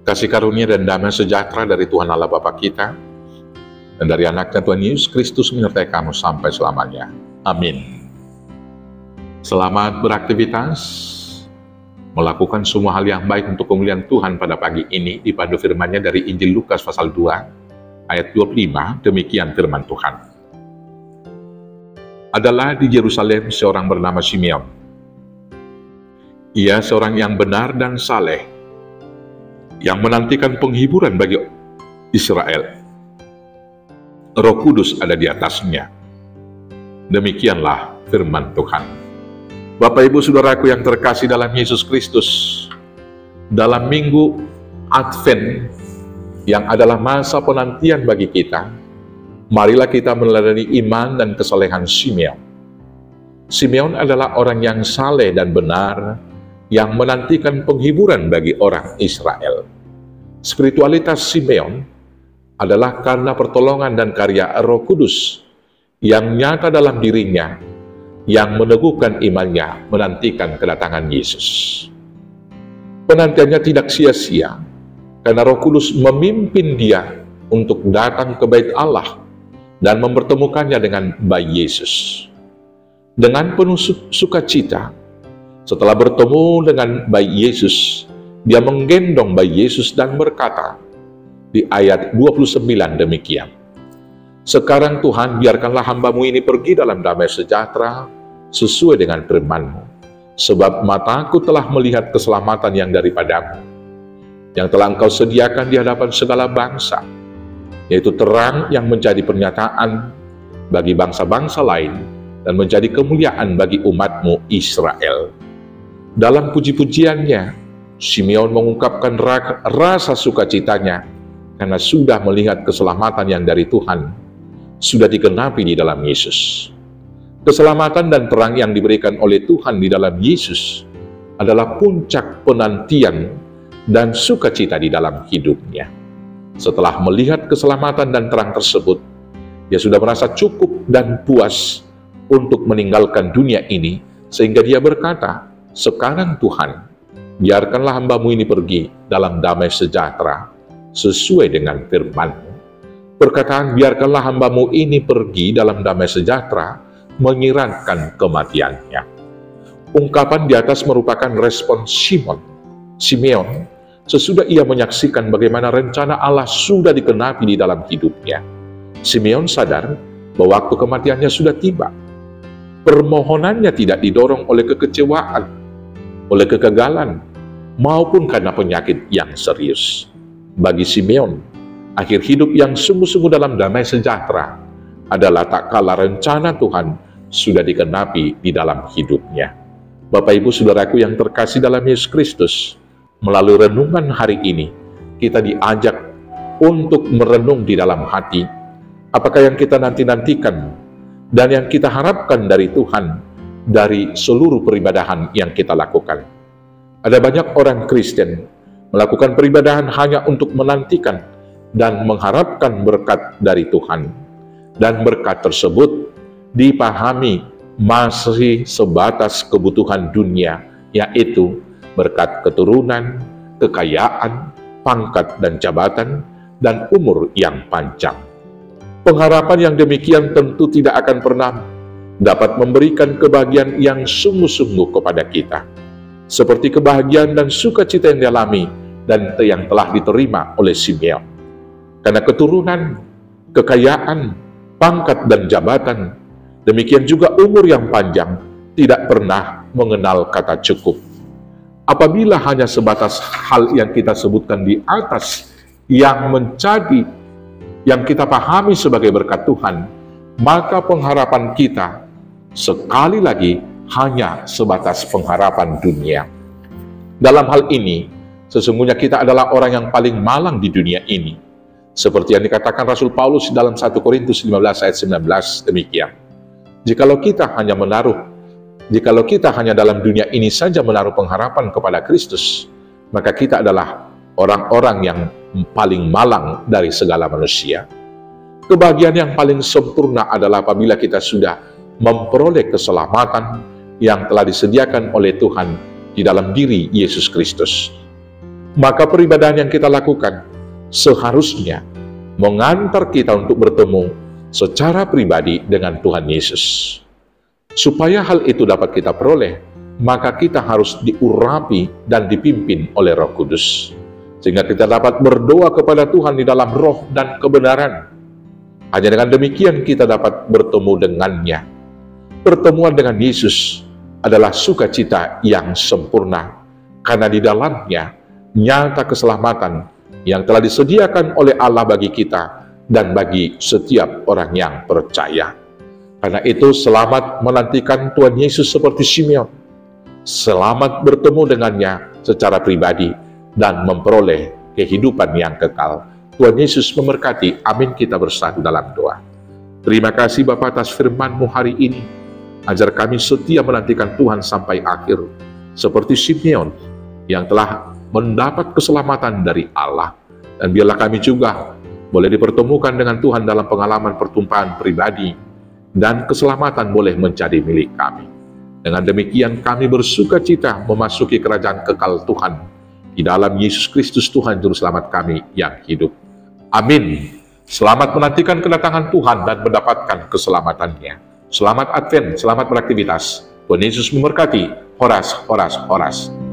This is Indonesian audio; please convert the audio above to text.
Kasih karunia dan damai sejahtera dari Tuhan Allah Bapa kita dan dari anaknya Tuhan Yesus Kristus menyertai kamu sampai selamanya. Amin. Selamat beraktivitas, melakukan semua hal yang baik untuk kemuliaan Tuhan pada pagi ini, dipandu firman-Nya dari Injil Lukas pasal 2 ayat 25. Demikian firman Tuhan. Adalah di Yerusalem seorang bernama Simeon. Ia seorang yang benar dan saleh, yang menantikan penghiburan bagi Israel. Roh Kudus ada di atasnya. Demikianlah firman Tuhan. Bapak Ibu Saudaraku yang terkasih dalam Yesus Kristus, dalam minggu Advent yang adalah masa penantian bagi kita, marilah kita meneladani iman dan kesalehan Simeon. Simeon adalah orang yang saleh dan benar, yang menantikan penghiburan bagi orang Israel. Spiritualitas Simeon adalah karena pertolongan dan karya Roh Kudus yang nyata dalam dirinya, yang meneguhkan imannya menantikan kedatangan Yesus. Penantiannya tidak sia-sia, karena Roh Kudus memimpin dia untuk datang ke Bait Allah dan mempertemukannya dengan bayi Yesus. Dengan penuh sukacita, setelah bertemu dengan bayi Yesus, dia menggendong bayi Yesus dan berkata, di ayat 29 demikian, "Sekarang Tuhan, biarkanlah hamba-Mu ini pergi dalam damai sejahtera, sesuai dengan firman-Mu. Sebab mataku telah melihat keselamatan yang daripada-Mu, yang telah Engkau sediakan di hadapan segala bangsa, yaitu terang yang menjadi pernyataan bagi bangsa-bangsa lain, dan menjadi kemuliaan bagi umat-Mu Israel." Dalam puji-pujiannya, Simeon mengungkapkan rasa sukacitanya karena sudah melihat keselamatan yang dari Tuhan sudah digenapi di dalam Yesus. Keselamatan dan terang yang diberikan oleh Tuhan di dalam Yesus adalah puncak penantian dan sukacita di dalam hidupnya. Setelah melihat keselamatan dan terang tersebut, dia sudah merasa cukup dan puas untuk meninggalkan dunia ini, sehingga dia berkata, "Sekarang Tuhan, biarkanlah hamba-Mu ini pergi dalam damai sejahtera, sesuai dengan firman-Mu." Perkataan biarkanlah hamba-Mu ini pergi dalam damai sejahtera menyiratkan kematiannya. Ungkapan di atas merupakan respon Simeon sesudah ia menyaksikan bagaimana rencana Allah sudah digenapi di dalam hidupnya. Simeon sadar bahwa waktu kematiannya sudah tiba. Permohonannya tidak didorong oleh kekecewaan, oleh kegagalan, maupun karena penyakit yang serius. Bagi Simeon, akhir hidup yang sungguh-sungguh dalam damai sejahtera adalah tak kala rencana Tuhan sudah digenapi di dalam hidupnya. Bapak Ibu Saudaraku yang terkasih dalam Yesus Kristus, melalui renungan hari ini, kita diajak untuk merenung di dalam hati, apakah yang kita nanti-nantikan dan yang kita harapkan dari Tuhan dari seluruh peribadahan yang kita lakukan. Ada banyak orang Kristen melakukan peribadahan hanya untuk menantikan dan mengharapkan berkat dari Tuhan. Dan berkat tersebut dipahami masih sebatas kebutuhan dunia, yaitu berkat keturunan, kekayaan, pangkat dan jabatan, dan umur yang panjang. Pengharapan yang demikian tentu tidak akan pernah dapat memberikan kebahagiaan yang sungguh-sungguh kepada kita, seperti kebahagiaan dan sukacita yang dialami dan yang telah diterima oleh Simeon. Karena keturunan, kekayaan, pangkat dan jabatan, demikian juga umur yang panjang, tidak pernah mengenal kata cukup. Apabila hanya sebatas hal yang kita sebutkan di atas yang kita pahami sebagai berkat Tuhan, maka pengharapan kita sekali lagi hanya sebatas pengharapan dunia. Dalam hal ini, sesungguhnya kita adalah orang yang paling malang di dunia ini. Seperti yang dikatakan Rasul Paulus dalam 1 Korintus 15 ayat 19 demikian. Jikalau kita hanya dalam dunia ini saja menaruh pengharapan kepada Kristus, maka kita adalah orang-orang yang paling malang dari segala manusia. Kebahagiaan yang paling sempurna adalah apabila kita sudah memperoleh keselamatan yang telah disediakan oleh Tuhan di dalam diri Yesus Kristus. Maka peribadahan yang kita lakukan seharusnya mengantar kita untuk bertemu secara pribadi dengan Tuhan Yesus. Supaya hal itu dapat kita peroleh, maka kita harus diurapi dan dipimpin oleh Roh Kudus, sehingga kita dapat berdoa kepada Tuhan di dalam roh dan kebenaran. Hanya dengan demikian kita dapat bertemu dengannya. Pertemuan dengan Yesus adalah sukacita yang sempurna, karena di dalamnya nyata keselamatan yang telah disediakan oleh Allah bagi kita dan bagi setiap orang yang percaya. Karena itu selamat menantikan Tuhan Yesus seperti Simeon. Selamat bertemu dengannya secara pribadi dan memperoleh kehidupan yang kekal. Tuhan Yesus memberkati. Amin. Kita bersatu dalam doa. Terima kasih Bapa atas firman-Mu hari ini. Ajar kami setia menantikan Tuhan sampai akhir. Seperti Simeon yang telah mendapat keselamatan dari Allah. Dan biarlah kami juga boleh dipertemukan dengan Tuhan dalam pengalaman pertumpahan pribadi. Dan keselamatan boleh menjadi milik kami. Dengan demikian kami bersuka cita memasuki kerajaan kekal Tuhan di dalam Yesus Kristus Tuhan Juru Selamat kami yang hidup. Amin. Selamat menantikan kedatangan Tuhan dan mendapatkan keselamatannya. Selamat Advent, selamat beraktivitas. Tuhan Yesus memberkati. Horas, horas, horas.